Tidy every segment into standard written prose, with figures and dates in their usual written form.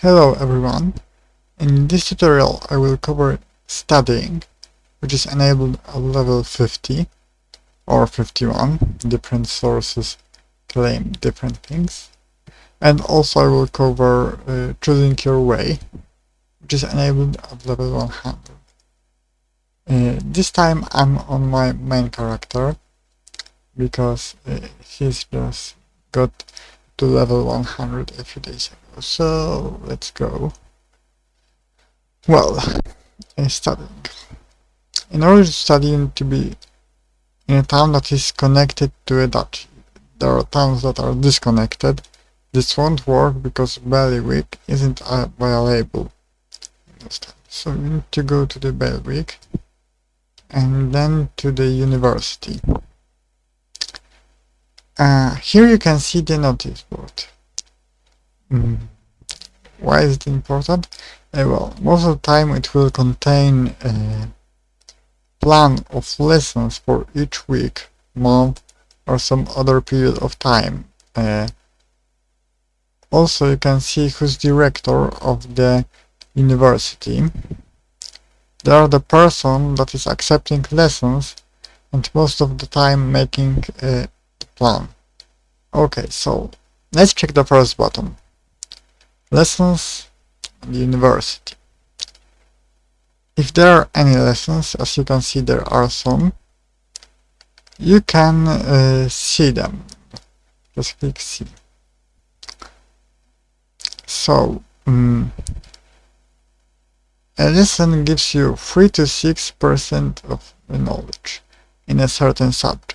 Hello everyone. In this tutorial I will cover studying, which is enabled at level 50 or 51. Different sources claim different things. And also I will cover choosing your way, which is enabled at level 100. This time I'm on my main character, because he's just got to level 100 a few days ago. So let's go. Well, studying. In order to study, you need to be in a town that is connected to a duchy. There are towns that are disconnected. This won't work because bailiwick isn't available in those towns. So you need to go to the bailiwick and then to the university. Here you can see the notice board. Why is it important? Well, most of the time it will contain a plan of lessons for each week, month, or some other period of time. Also, you can see who's director of the university. They are the person that is accepting lessons and most of the time making a plan. Okay, so let's check the first button. Lessons at the university. If there are any lessons, as you can see there are some, you can see them. Just click see. So, a lesson gives you 3 to 6% of the knowledge in a certain subject.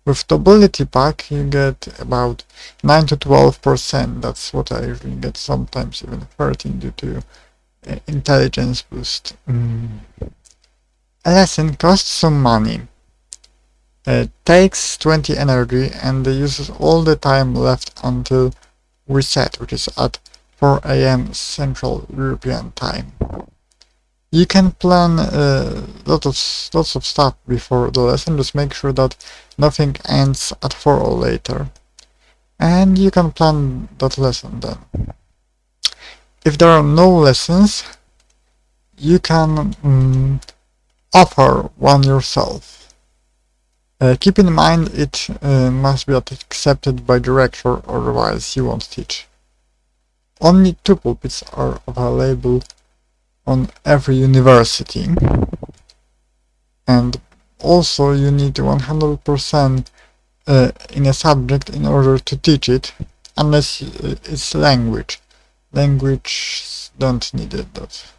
With the ability pack you get about 9 to 12%, that's what I usually get, sometimes even 13 due to intelligence boost. A lesson costs some money. It takes 20 energy and uses all the time left until reset, which is at 4 AM Central European Time. You can plan lots of stuff before the lesson, just make sure that nothing ends at 4 or later. And you can plan that lesson then. If there are no lessons, you can offer one yourself. Keep in mind it must be accepted by director, otherwise you won't teach. Only 2 pulpits are available on every university, and also you need 100% in a subject in order to teach it, unless it's language. Language don't need it.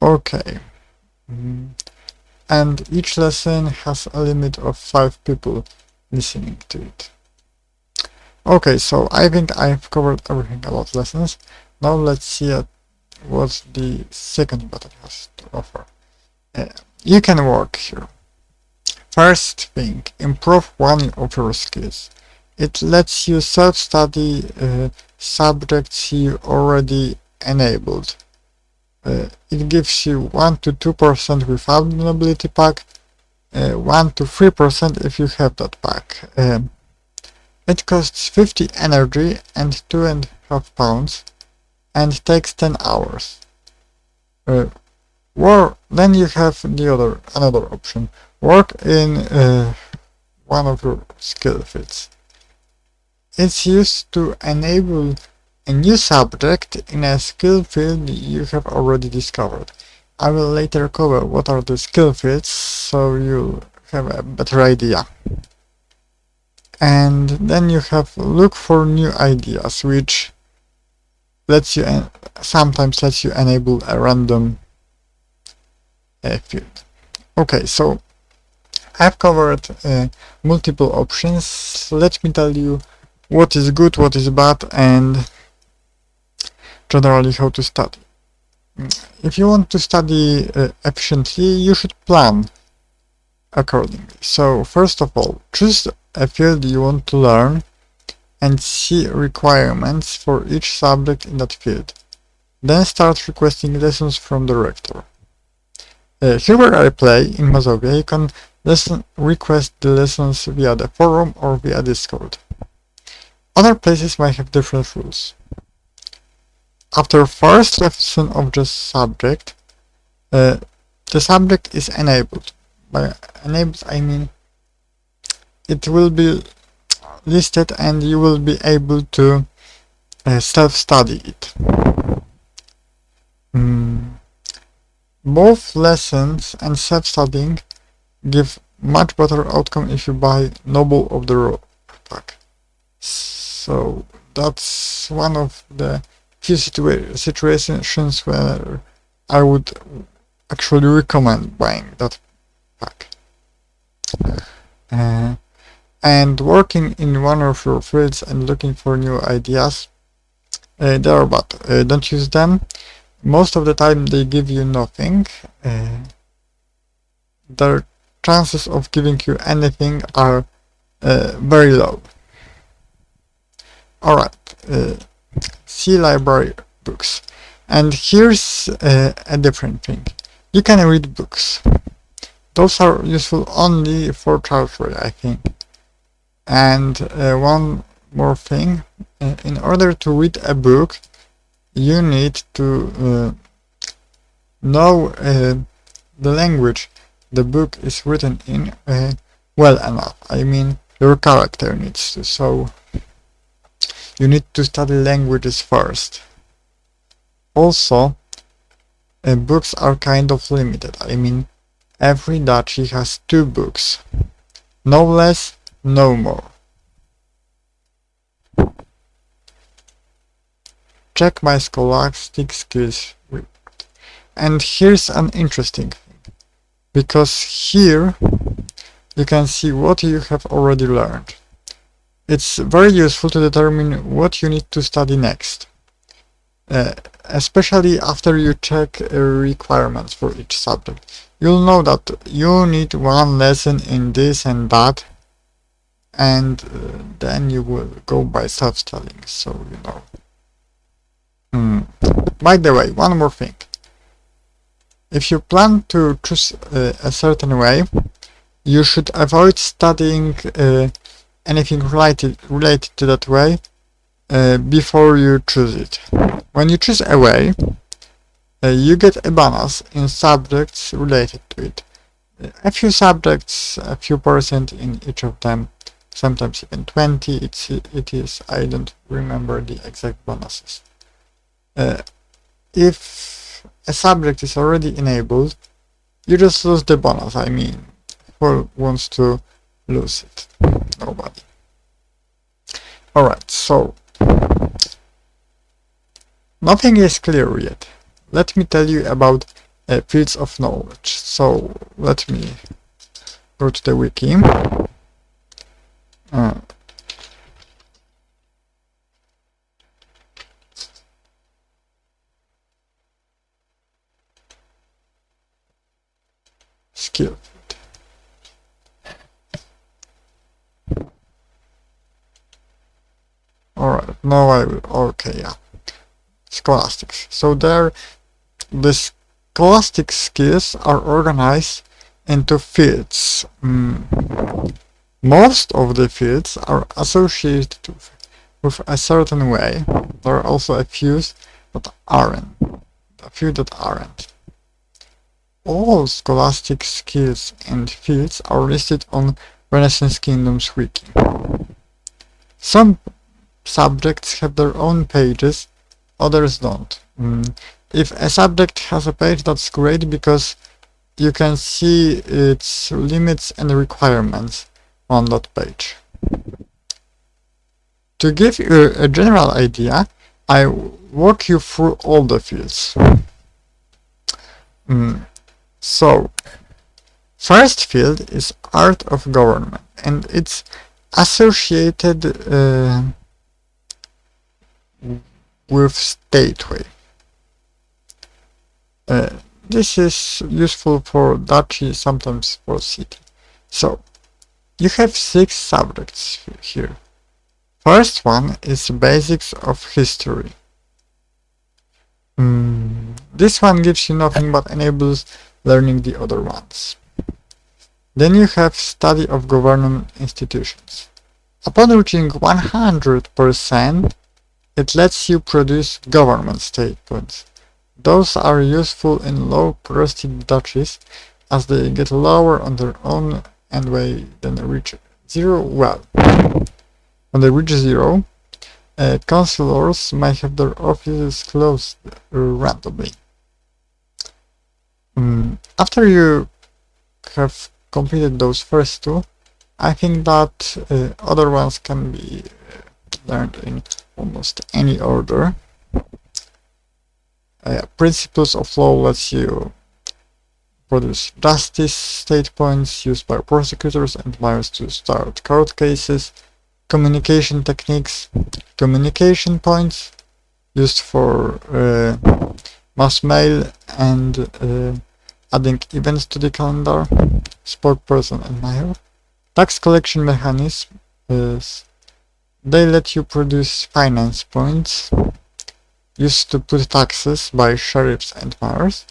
Okay. And each lesson has a limit of 5 people listening to it. Okay, so I think I've covered everything about lessons. Now let's see what the second button has to offer. You can work here. First thing, improve one of your skills. It lets you self-study subjects you already enabled. It gives you 1 to 2% without an ability pack, 1 to 3% if you have that pack. It costs 50 energy and 2.5 pounds and takes 10 hours. Then you have another option. Work in one of your skill fields. It's used to enable a new subject in a skill field you have already discovered. I will later cover what are the skill fields, so you'll have a better idea. And then you have look for new ideas, which sometimes lets you enable a random field. Okay, so I've covered multiple options. Let me tell you what is good, what is bad, and generally how to study. If you want to study efficiently, you should plan accordingly. So first of all, choose a field you want to learn and see requirements for each subject in that field. Then start requesting lessons from the rector. Here where I play, in Mazovia, you can request the lessons via the forum or via Discord. Other places might have different rules. after first lesson of the subject, the subject is enabled. By enabled, I mean it will be listed and you will be able to self-study it. Both lessons and self-studying give much better outcome if you buy Noble of the Road pack. So that's one of the few situations where I would actually recommend buying that pack. And working in one of your fields and looking for new ideas, they are bad. Don't use them. Most of the time they give you nothing. Their chances of giving you anything are very low. Alright, see library books. And here's a different thing. You can read books. Those are useful only for childhood, I think. And one more thing, in order to read a book, you need to know the language the book is written in well enough. I mean, your character needs to, so you need to study languages first. Also, books are kind of limited. I mean, every duchy has 2 books. No less, no more. Check my Scholastic Skills report. And here's an interesting thing, because here you can see what you have already learned. It's very useful to determine what you need to study next, especially after you check requirements for each subject. You'll know that you need one lesson in this and that, and then you will go by self-studying, so you know. By the way, one more thing. If you plan to choose a certain way, you should avoid studying anything related to that way before you choose it. When you choose a way, you get a bonus in subjects related to it. A few subjects, a few percent in each of them, sometimes even 20, it is, I don't remember the exact bonuses. If a subject is already enabled, you just lose the bonus. I mean, who wants to lose it? Nobody. Alright, so nothing is clear yet. Let me tell you about fields of knowledge. So let me go to the wiki. Skill. Alright, now I will, okay, yeah. Scholastics. So there, the scholastic skills are organized into fields. Most of the fields are associated with a certain way. There are also a few that aren't. All scholastic skills and fields are listed on Renaissance Kingdoms wiki. Some subjects have their own pages, others don't. If a subject has a page, that's great because you can see its limits and requirements on that page. To give you a general idea, I walk you through all the fields. So, first field is Art of Government, and it's associated with stateway. This is useful for duchy, sometimes for city. So, you have 6 subjects here. First one is Basics of History. This one gives you nothing but enables learning the other ones. Then you have Study of Government Institutions. Upon reaching 100%, It lets you produce government statements. Those are useful in low-porosity duchies, as they get lower on their own and when they reach zero. Well, when they reach zero, councillors may have their offices closed randomly. After you have completed those first two, I think that other ones can be learned in almost any order. Principles of law lets you produce justice state points used by prosecutors and lawyers to start court cases. Communication techniques, communication points used for mass mail and adding events to the calendar. Spokesperson and mayor. Tax collection mechanisms, they let you produce finance points used to put taxes by sheriffs and mayors,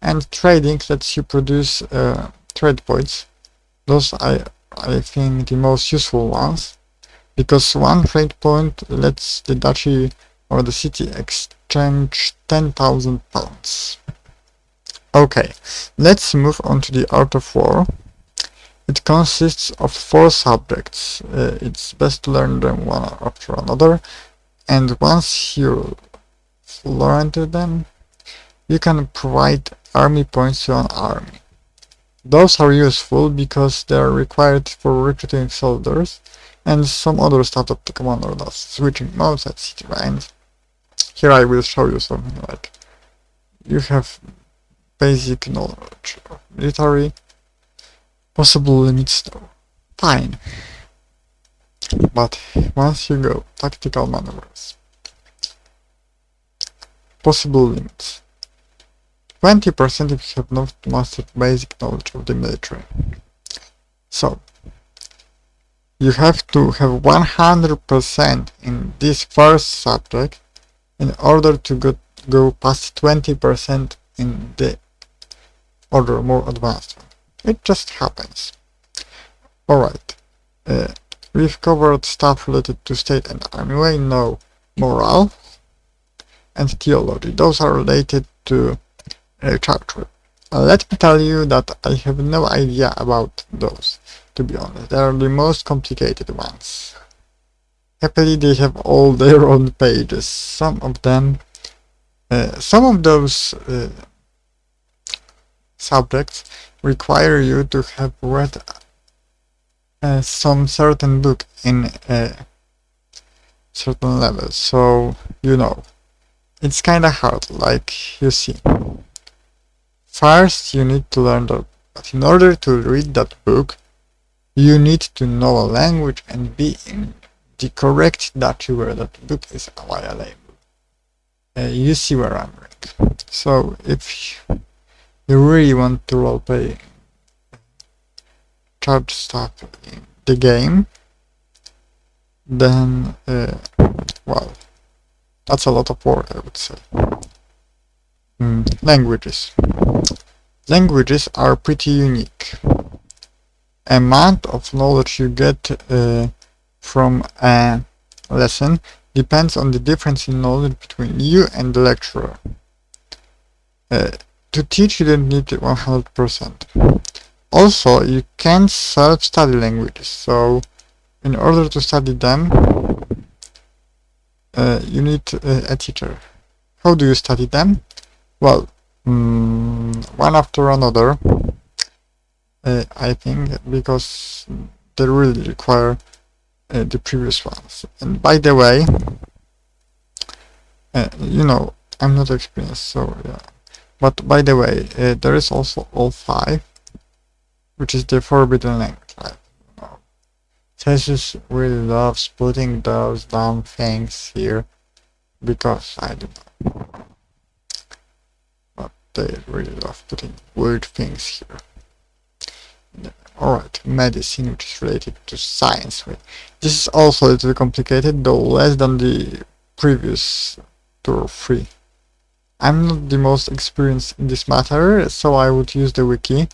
and trading lets you produce trade points. Those I think the most useful ones, because one trade point lets the duchy or the city exchange 10,000 pounds. Okay, let's move on to the art of war. It consists of 4 subjects. It's best to learn them one after another, and once you learn them, you can provide army points to an army. Those are useful because they are required for recruiting soldiers and some other stuff that the commander does, switching modes, etc. And here I will show you something like you have basic knowledge of military, possible limits though. Fine. But once you go tactical maneuvers, possible limits. 20% if you have not mastered basic knowledge of the military. So, you have to have 100% in this first subject in order to go past 20% in the other more advanced one. It just happens. Alright, we've covered stuff related to state and army. We know morale and theology. Those are related to character. Let me tell you that I have no idea about those, to be honest. They are the most complicated ones. Happily, they have all their own pages. Some of those subjects require you to have read some certain book in a certain level, so you know, it's kinda hard, like you see. First, you need to learn that, but in order to read that book, you need to know a language and be in the correct duchy where that book is available. You see where I'm going. So, if you really want to roleplay charge stuff in the game, then, well, that's a lot of work, I would say. Languages. Languages are pretty unique. Amount of knowledge you get from a lesson depends on the difference in knowledge between you and the lecturer. To teach, you don't need 100%. Also, you can self-study languages, so in order to study them, you need a teacher. How do you study them? Well, one after another, I think, because they really require the previous ones. And by the way, you know, I'm not experienced, so yeah. But by the way, there is also all5, which is the forbidden language. I don't know. Thesis really loves putting those dumb things here because I don't know. But they really love putting weird things here. Alright, medicine, which is related to science. This is also a little complicated, though less than the previous 2 or 3. I'm not the most experienced in this matter, so I would use the wiki,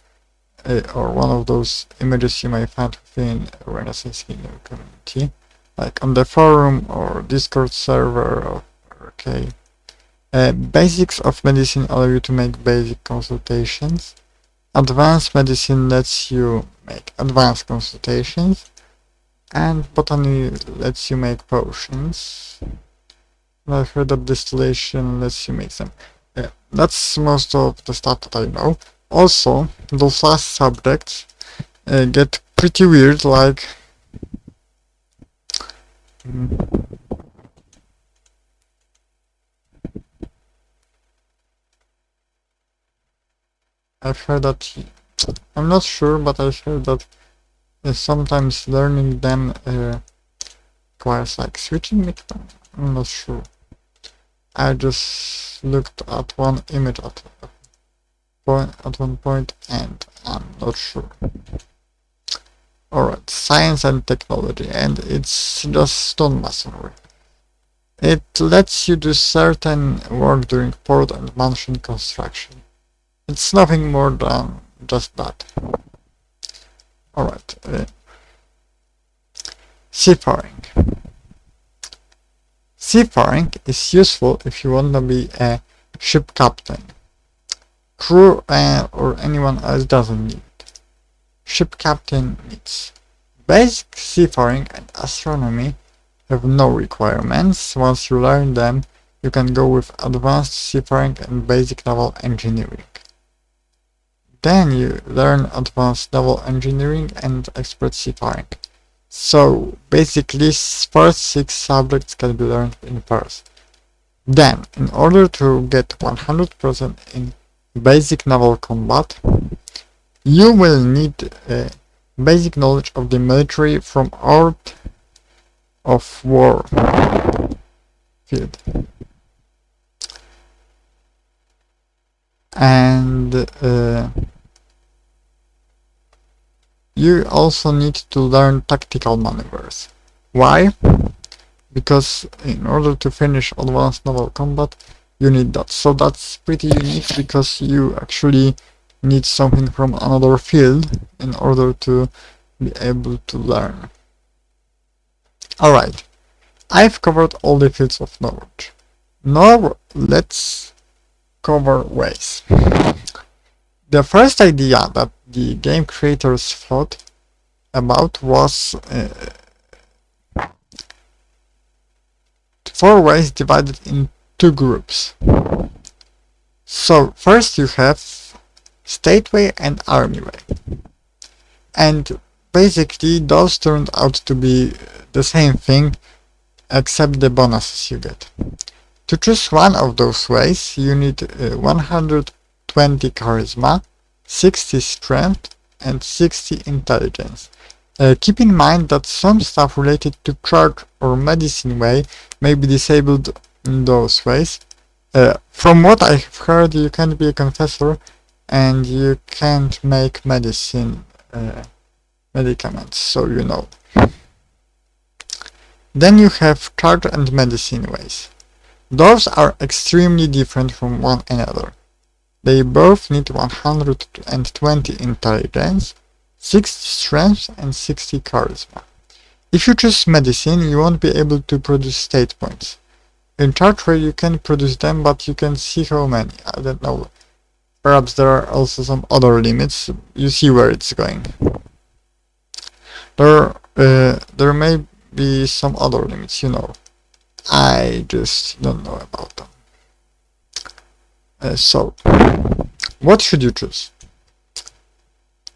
or one of those images you may find within Renaissance community. like on the forum or Discord server. Or, okay. Basics of medicine allow you to make basic consultations. Advanced medicine lets you make advanced consultations. And botany lets you make potions. I've heard that distillation lets you make them. That's most of the stuff that I know. Also, those last subjects get pretty weird, like I've heard that, I'm not sure, but I've heard that sometimes learning them requires like switching it. I'm not sure. I just looked at one image at one point and I'm not sure. Alright, science and technology, and it's just stonemasonry. It lets you do certain work during port and mansion construction. It's nothing more than just that. Alright, seafaring. Seafaring is useful if you want to be a ship captain. Crew or anyone else doesn't need it. Ship captain needs. Basic seafaring and astronomy have no requirements. Once you learn them, you can go with advanced seafaring and basic naval engineering. Then you learn advanced naval engineering and expert seafaring. So basically, first 6 subjects can be learned in first. Then, in order to get 100% in basic naval combat, you will need basic knowledge of the military from Art of War field. And you also need to learn tactical maneuvers. Why? Because in order to finish advanced naval combat, you need that. So that's pretty unique because you actually need something from another field in order to be able to learn. Alright, I've covered all the fields of knowledge. Now let's cover ways. The first idea that the game creators thought about was 4 ways divided in 2 groups. So first you have State Way and Army Way. And basically those turned out to be the same thing except the bonuses you get. To choose one of those ways you need 120 charisma, 60 strength and 60 intelligence. Keep in mind that some stuff related to charge or medicine way may be disabled in those ways. From what I've heard, you can't be a confessor and you can't make medicaments, so you know. Then you have charge and medicine ways. Those are extremely different from one another. They both need 120 intelligence, 60 strength and 60 charisma. If you choose medicine, you won't be able to produce state points. In charge way you can produce them, but you can see how many. I don't know. Perhaps there are also some other limits. You see where it's going. There may be some other limits, you know. I just don't know about them. So, what should you choose?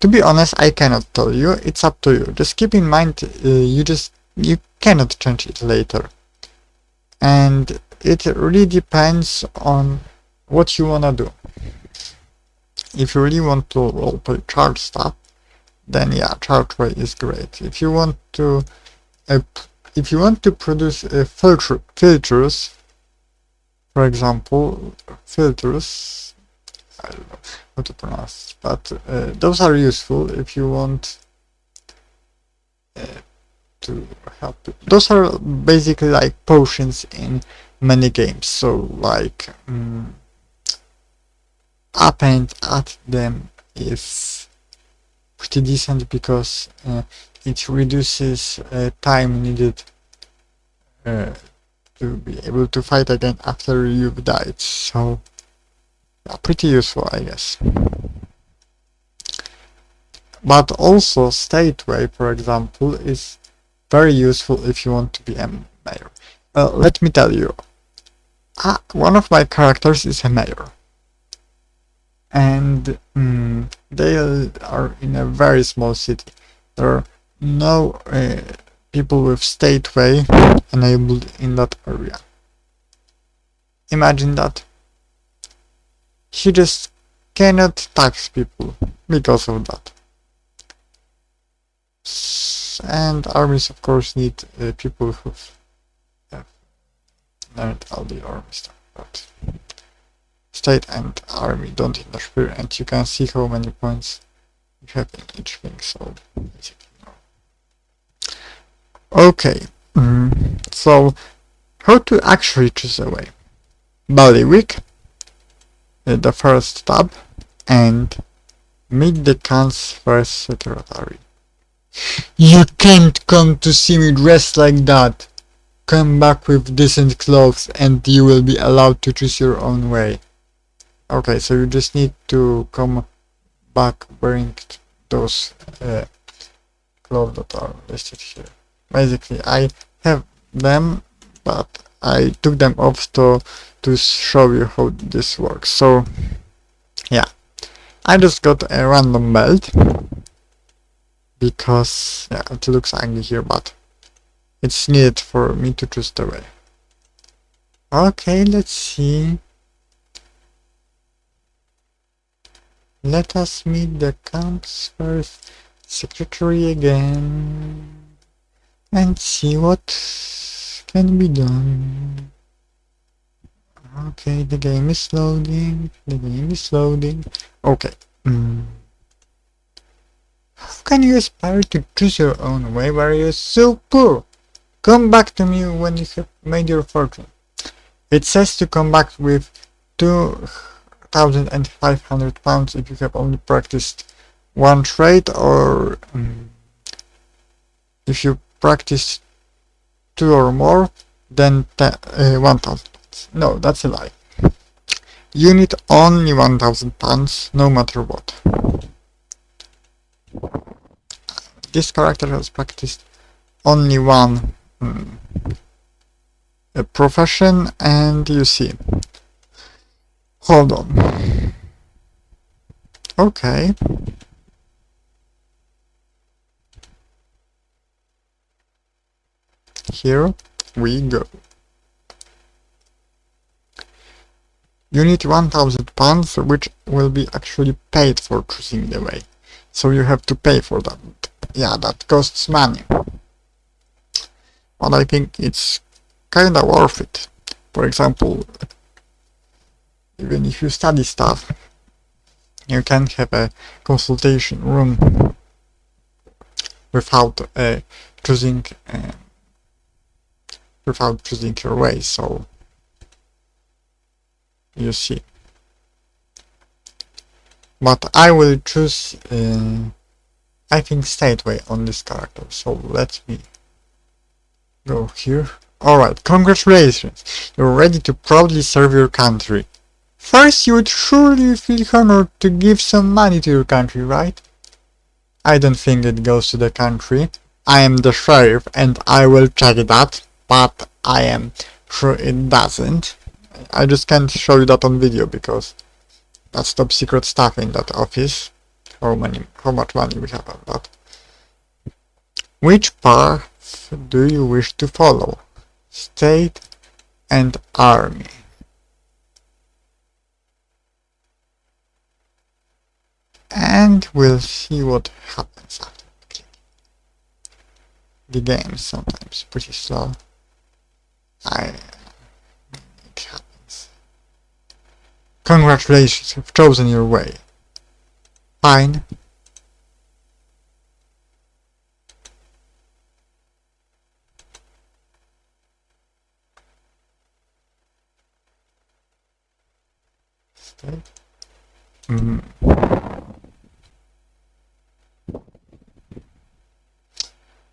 To be honest, I cannot tell you. It's up to you. Just keep in mind, you cannot change it later. And it really depends on what you wanna do. If you really want to roleplay charge stuff, then yeah, charge way is great. If you want to produce filters, for example, filters, I don't know how to pronounce, but those are useful if you want to help. Those are basically like potions in many games, so like up and at them is pretty decent because it reduces time needed to be able to fight again after you've died. So yeah, pretty useful, I guess. But also Stateway, for example, is very useful if you want to be a mayor. Let me tell you, one of my characters is a mayor, and they are in a very small city. There are no people with Stateway enabled in that area. Imagine that. He just cannot tax people because of that. And armies, of course, need people who have learned all the army stuff, but state and army don't interfere, and you can see how many points you have in each thing, so basically no. Okay, so how to actually choose a way? Bailiwick, the first tab, and meet the Khan's first secretary. You can't come to see me dressed like that. Come back with decent clothes and you will be allowed to choose your own way. Okay, so you just need to come back wearing those clothes that are listed here. Basically, I have them, but I took them off to show you how this works. So, yeah, I just got a random belt because yeah, it looks ugly here, but it's needed for me to choose the way. Okay, let's see. Let us meet the Khan's first secretary again and see what can be done. Okay, the game is loading. Okay. How can you aspire to choose your own way where you're so poor? Come back to me when you have made your fortune. It says to come back with 2,500 pounds if you have only practiced one trade, or if you practice 2 or more, then 1,000 pounds. No, that's a lie. You need only 1,000 pounds, no matter what. This character has practiced only one profession, and you see. Hold on. Okay. Here we go. You need 1,000 pounds, which will be actually paid for choosing the way. So you have to pay for that. Yeah, that costs money. But I think it's kinda worth it. For example, even if you study stuff, you can have a consultation room without choosing your way. So you see. But I will choose I think Stateway on this character, so let me go here. Alright, congratulations! You're ready to proudly serve your country. First, you would surely feel honored to give some money to your country, right? I don't think it goes to the country. I am the sheriff and I will check that, but I am sure it doesn't. I just can't show you that on video because that's top secret stuff in that office. How much money we have on that. Which path do you wish to follow? State and army. And we'll see what happens after. The game is sometimes pretty slow. It happens. Congratulations, you've chosen your way. Fine.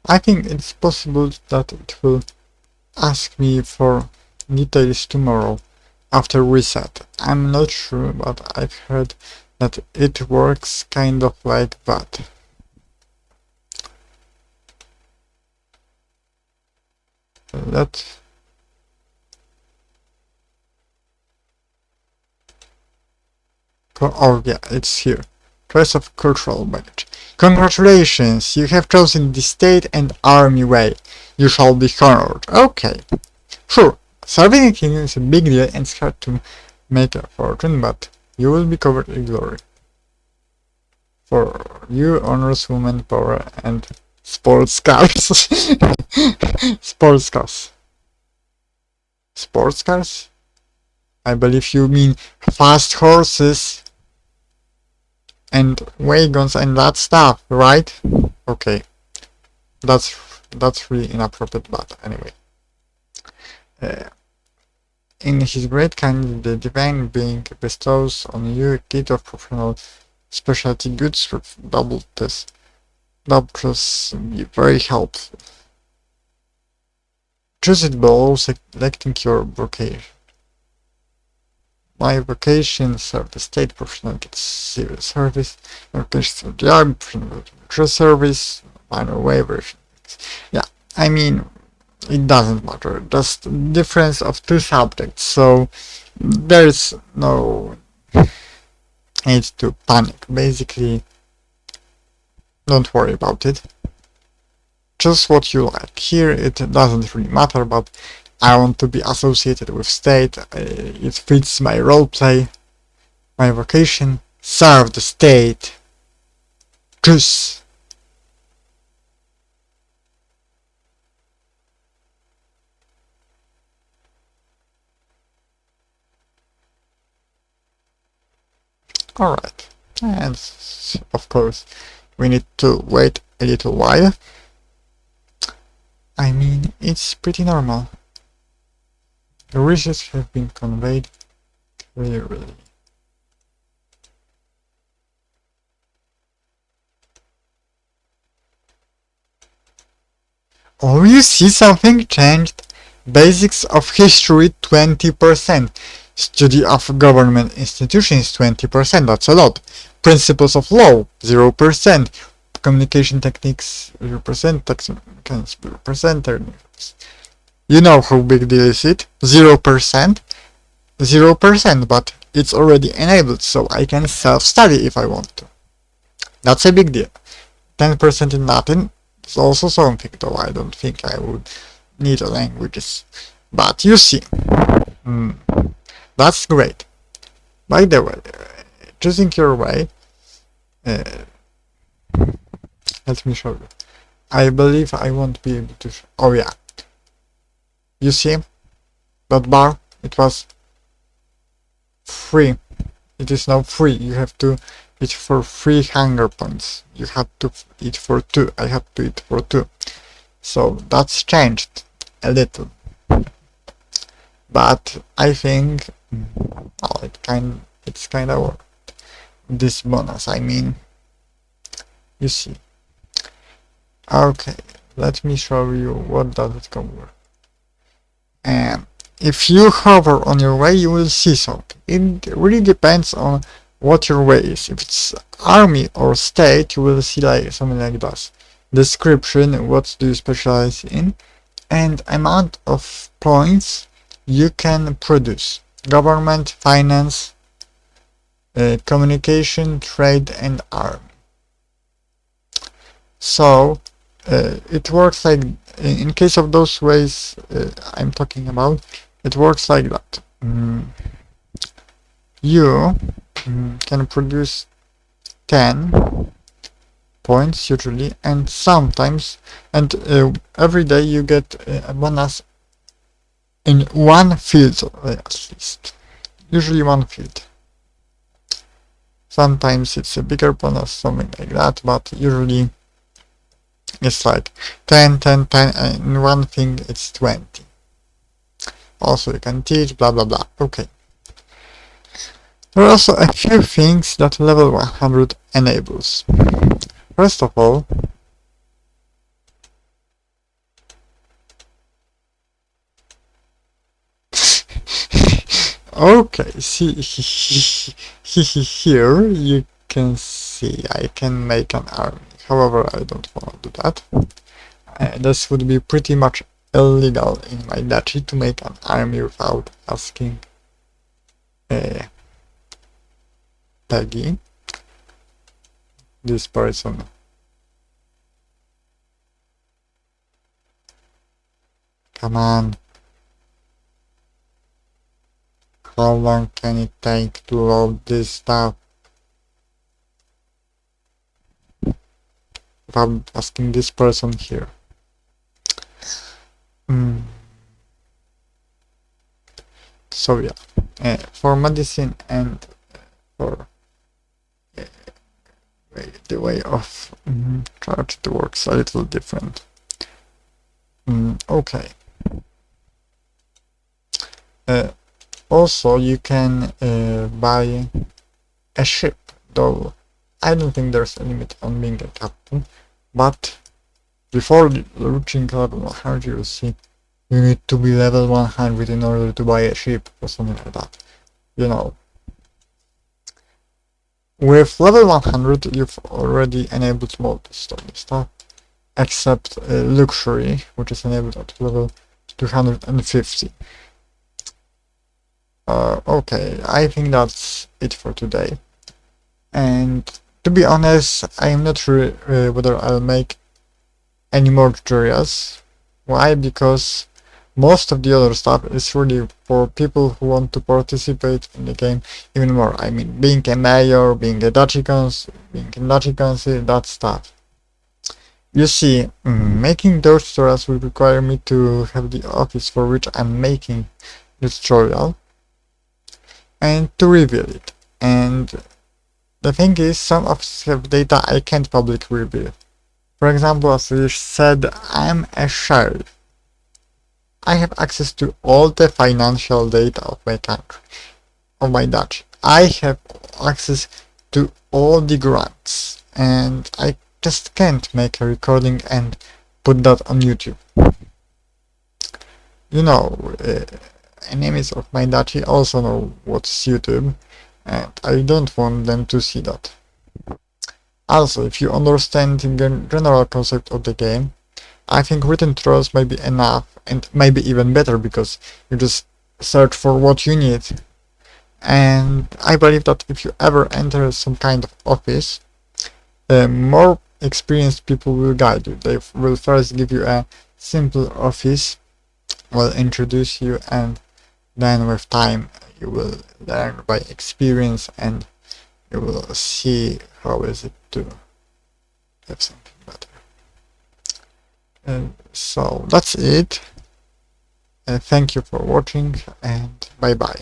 I think it's possible that it will ask me for details tomorrow after reset. I'm not sure, but I've heard that it works kind of like that. Oh yeah, it's here. Choice of cultural badge. Congratulations, you have chosen the state and army way. You shall be honored. Okay. Sure, serving a king is a big deal and it's hard to make a fortune, but you will be covered in glory. For you honors woman power and sports cars. Sports cars. Sports cars? I believe you mean fast horses and wagons and that stuff, right? Okay. That's really inappropriate, but anyway. In his great kindness, the divine being bestows on you a kit of professional specialty goods with double test. Doubles be very helpful. Choose it below selecting your vocation. My vocation serve the state, professional gets civil service, vocation of the army, professional service, minor waiver. Yeah, I mean, it doesn't matter, just difference of two subjects, so there's no need to panic. Basically, don't worry about it. Just what you like. Here it doesn't really matter, but I want to be associated with state. It fits my roleplay, my vocation. Serve the state. Choose. Alright, and of course we need to wait a little while. I mean, it's pretty normal. The wishes have been conveyed clearly. Oh, you see, something changed. Basics of history 20%. Study of government institutions 20%, that's a lot. Principles of law 0%. Communication techniques 0%, text mechanics 0%. You know how big deal is it? 0%? 0%, but it's already enabled, so I can self-study if I want to. That's a big deal. 10% in Latin is also something, though I don't think I would need languages. But you see, that's great. By the way, choosing your way, let me show you. I believe I won't be able to. Oh yeah. You see that bar? It was free. It is now free. You have to eat for 3 hunger points. You had to eat for 2. I had to eat for 2. So that's changed a little. But I think it's kinda worth this bonus. I mean, you see. Okay, let me show you what does it cover. And if you hover on your way, you will see something. It really depends on what your way is. If it's army or state, you will see like something like this. Description, what do you specialize in, and amount of points you can produce. Government, finance, communication, trade, and army. So it works like, in case of those ways I'm talking about, it works like that. You can produce 10 points usually, and sometimes, and every day you get a bonus in one field at least. Usually one field. Sometimes it's a bigger bonus, something like that, but usually it's like 10, 10, 10, and in one thing it's 20. Also you can teach, blah blah blah. Okay. There are also a few things that level 100 enables. First of all, Okay, see here you can see I can make an army. However, I don't want to do that. This would be pretty much illegal in my duchy to make an army without asking Peggy, this person. Come on. How long can it take to load this stuff? Without asking this person here. So yeah, for medicine and for the way of charge it works a little different. Okay. Also, you can buy a ship, though I don't think there's a limit on being a captain, but before reaching level 100, you see you need to be level 100 in order to buy a ship or something like that, you know. With level 100, you've already enabled most of the stuff, except luxury, which is enabled at level 250. Okay, I think that's it for today. And to be honest, I'm not sure whether I'll make any more tutorials. Why? Because most of the other stuff is really for people who want to participate in the game even more. I mean, being a mayor, being a duchy council, that stuff. You see, making those tutorials will require me to have the office for which I'm making this tutorial and to reveal it. And the thing is, some offices have data I can't publicly reveal. For example, as I said, I'm a sheriff. I have access to all the financial data of my country, of my duchy. I have access to all the grants, and I just can't make a recording and put that on YouTube. You know, enemies of my duchy also know what's YouTube, and I don't want them to see that. Also, if you understand the general concept of the game, I think written tutorials might be enough, and maybe even better, because you just search for what you need. And I believe that if you ever enter some kind of office, more experienced people will guide you. They will first give you a simple office, will introduce you, and then with time you will learn by experience, and you will see how is it to have something better. So that's it. Thank you for watching, and bye bye.